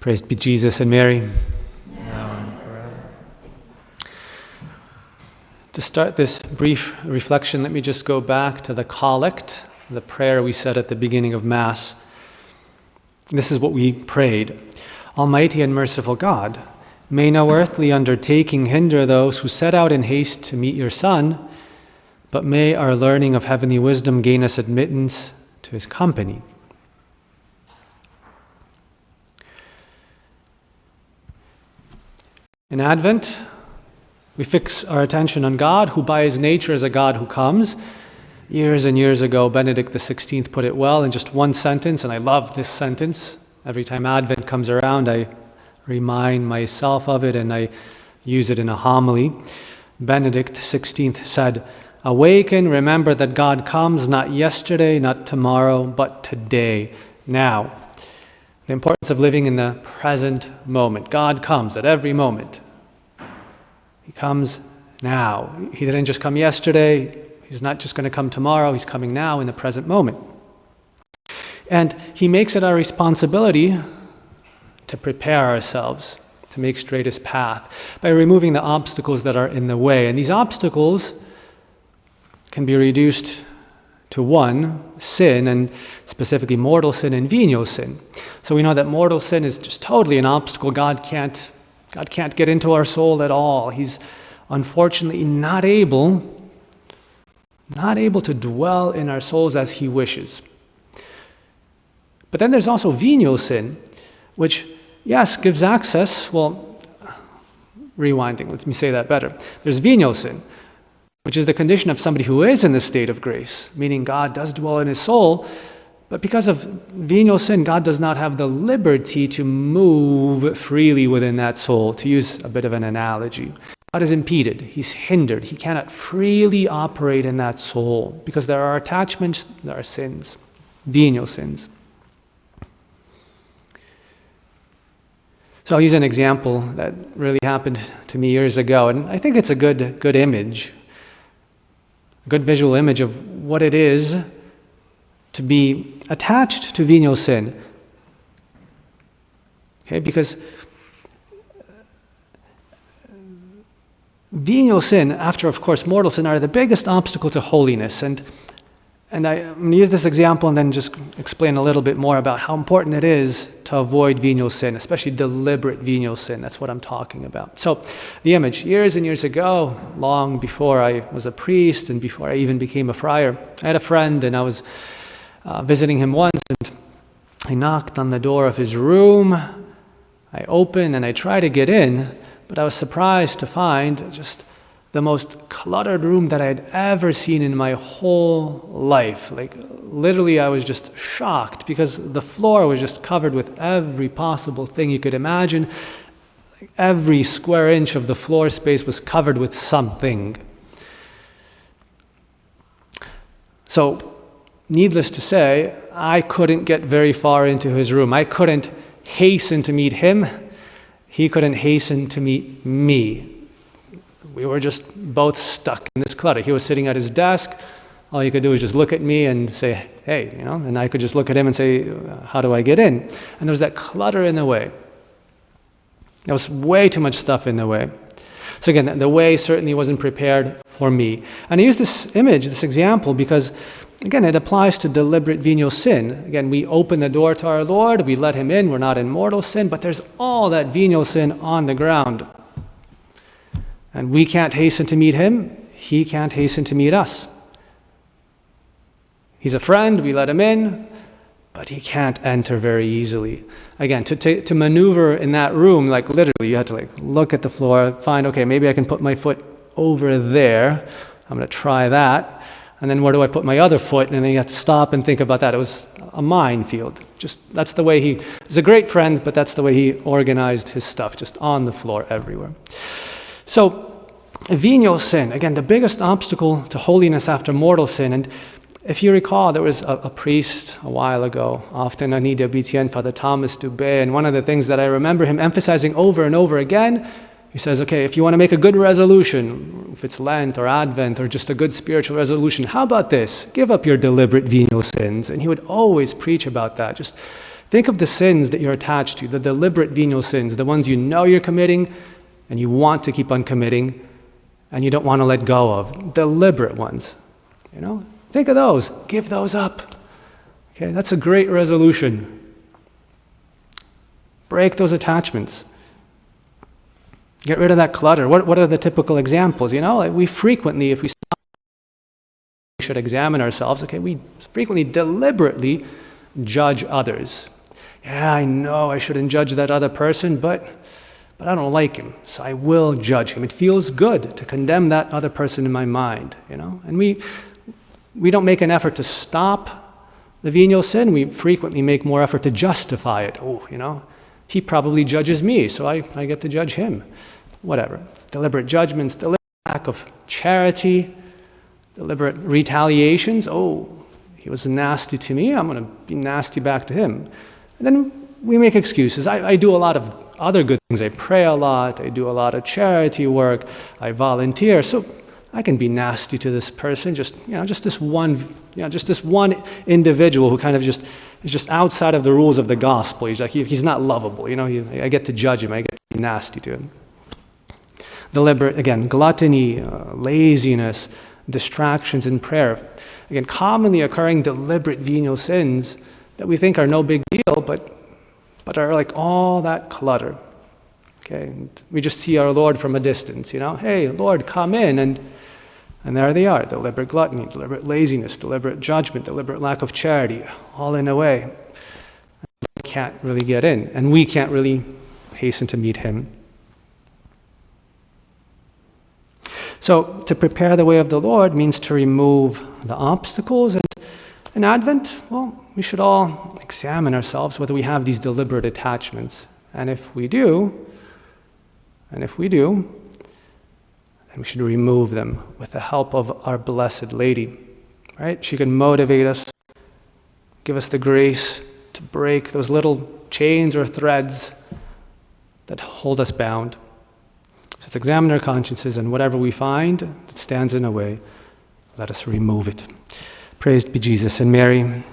Praised be Jesus and Mary. Now and forever. To start this brief reflection, let me just go back to the collect, the prayer we said at the beginning of Mass. This is what we prayed. Almighty and merciful God, may no earthly undertaking hinder those who set out in haste to meet your Son, but may our learning of heavenly wisdom gain us admittance to his company. In Advent, we fix our attention on God, who by his nature is a God who comes. Years and years ago, Benedict XVI put it well in just one sentence, and I love this sentence. Every time Advent comes around, I remind myself of it, and I use it in a homily. Benedict XVI said, "Awaken, remember that God comes not yesterday, not tomorrow, but today, now." The importance of living in the present moment. God comes at every moment. He comes now. He didn't just come yesterday. He's not just going to come tomorrow. He's coming now in the present moment. And he makes it our responsibility to prepare ourselves, to make straight his path, by removing the obstacles that are in the way. And these obstacles can be reduced to one, sin, and specifically mortal sin and venial sin. So we know that mortal sin is just totally an obstacle. God can't get into our soul at all. He's unfortunately not able to dwell in our souls as he wishes. But then there's also venial sin, which, yes, gives access. Well, rewinding, let me say that better. There's venial sin, which is the condition of somebody who is in the state of grace, meaning God does dwell in his soul, but because of venial sin, God does not have the liberty to move freely within that soul, to use a bit of an analogy. God is impeded, he's hindered, he cannot freely operate in that soul, because there are attachments, there are sins, venial sins. So I'll use an example that really happened to me years ago, and I think it's a good image. Good visual image of what it is to be attached to venial sin. Okay, because venial sin, after of course mortal sin, are the biggest obstacle to holiness. And I'm going to use this example and then just explain a little bit more about how important it is to avoid venial sin, especially deliberate venial sin. That's what I'm talking about. So the image, years and years ago, long before I was a priest and before I even became a friar, I had a friend and I was visiting him once, and I knocked on the door of his room. I opened and I tried to get in, but I was surprised to find just the most cluttered room that I had ever seen in my whole life. Like, literally, I was just shocked because the floor was just covered with every possible thing you could imagine. Like, every square inch of the floor space was covered with something. So, needless to say, I couldn't get very far into his room. I couldn't hasten to meet him. He couldn't hasten to meet me. We were just both stuck in this clutter. He was sitting at his desk. All he could do was just look at me and say, hey, and I could just look at him and say, how do I get in? And there was that clutter in the way. There was way too much stuff in the way. So again, the way certainly wasn't prepared for me. And I use this image, this example, because again, it applies to deliberate venial sin. Again, we open the door to our Lord, we let him in, we're not in mortal sin, but there's all that venial sin on the ground. And we can't hasten to meet him, he can't hasten to meet us. He's a friend, we let him in, but he can't enter very easily. Again, to maneuver in that room, like literally, you had to look at the floor, find, okay, maybe I can put my foot over there. I'm going to try that. And then where do I put my other foot? And then you have to stop and think about that. It was a minefield. Just, that's the way he was a great friend, but that's the way he organized his stuff, just on the floor everywhere. So, venial sin, again, the biggest obstacle to holiness after mortal sin. And if you recall, there was a priest a while ago, often Ani de Bitien, Father Thomas Dubay, and one of the things that I remember him emphasizing over and over again, he says, okay, if you want to make a good resolution, if it's Lent or Advent or just a good spiritual resolution, how about this? Give up your deliberate venial sins. And he would always preach about that. Just Think of the sins that you're attached to, the deliberate venial sins, the ones you know you're committing and you want to keep on committing and you don't want to let go of. Deliberate ones. Think of those. Give those up. Okay, that's a great resolution. Break those attachments. Get rid of that clutter. What are the typical examples? We frequently, if we stop, we should examine ourselves. Okay, we frequently deliberately judge others. Yeah, I know I shouldn't judge that other person, but I don't like him, so I will judge him. It feels good to condemn that other person in my mind, And we don't make an effort to stop the venial sin. We frequently make more effort to justify it. He probably judges me, so I get to judge him. Whatever. Deliberate judgments, deliberate lack of charity, deliberate retaliations. He was nasty to me, I'm going to be nasty back to him. And then we make excuses. I do a lot of other good things. I pray a lot, I do a lot of charity work, I volunteer, so I can be nasty to this person, just this one individual who kind of is just outside of the rules of the gospel. He's not lovable, I get to judge him, I get to be nasty to him. Deliberate, again, gluttony, laziness, distractions in prayer. Again, commonly occurring deliberate venial sins that we think are no big deal, but are like all that clutter. Okay, and we just see our Lord from a distance, Hey, Lord, come in, and there they are, deliberate gluttony, deliberate laziness, deliberate judgment, deliberate lack of charity, all in a way. We can't really get in, and we can't really hasten to meet him. So to prepare the way of the Lord means to remove the obstacles. And in Advent, we should all examine ourselves whether we have these deliberate attachments. And if we do, then we should remove them with the help of our Blessed Lady. Right? She can motivate us, give us the grace to break those little chains or threads that hold us bound. So let's examine our consciences, and whatever we find that stands in a way, let us remove it. Praised be Jesus and Mary.